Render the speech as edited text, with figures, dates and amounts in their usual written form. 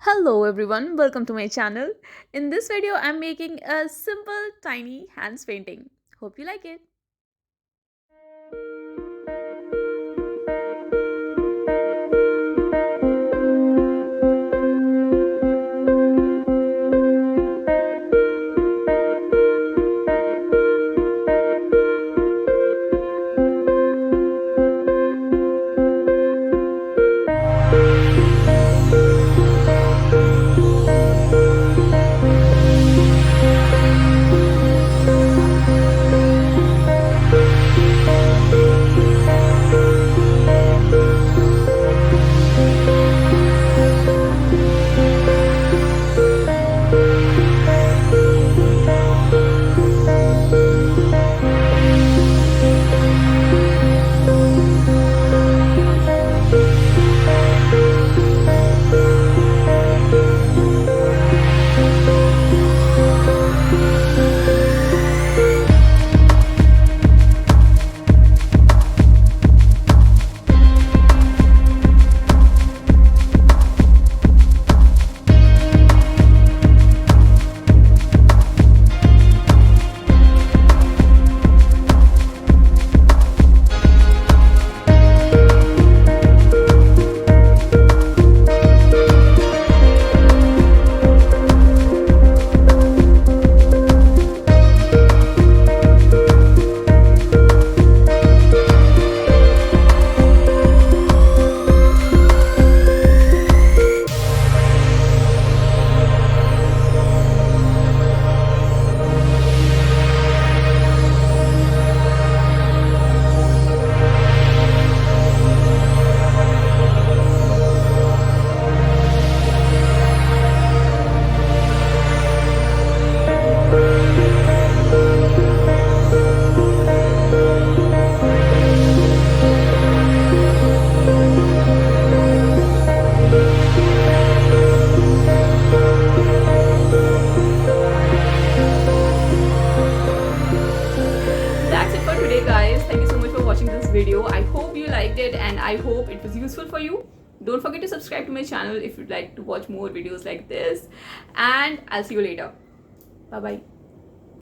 Hello everyone, welcome to my channel. In this video, I'm making a simple tiny hands painting. Hope you like it. That's it for today, guys. Thank you so much for watching this video. I hope you liked it and I hope it was useful for you. Don't forget to subscribe to my channel if you'd like to watch more videos like this, and I'll see you later. Bye bye.